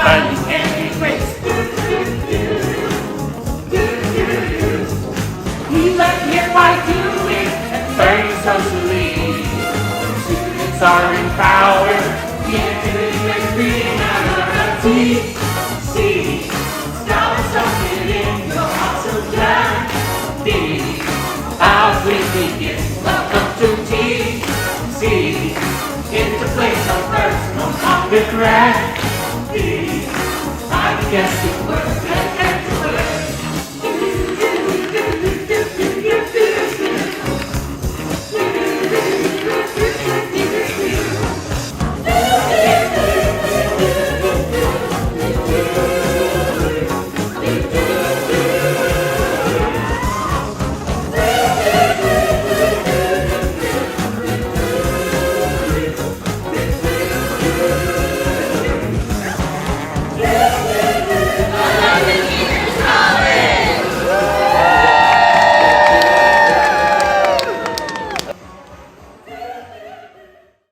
fun can be great. We learn here by doing and learning socially. Students are empowered, the activity makes reality. See, scholars don't get in, you'll also learn. D, as we begin, welcome to TC. Into place on first, no longer grand. D, I guess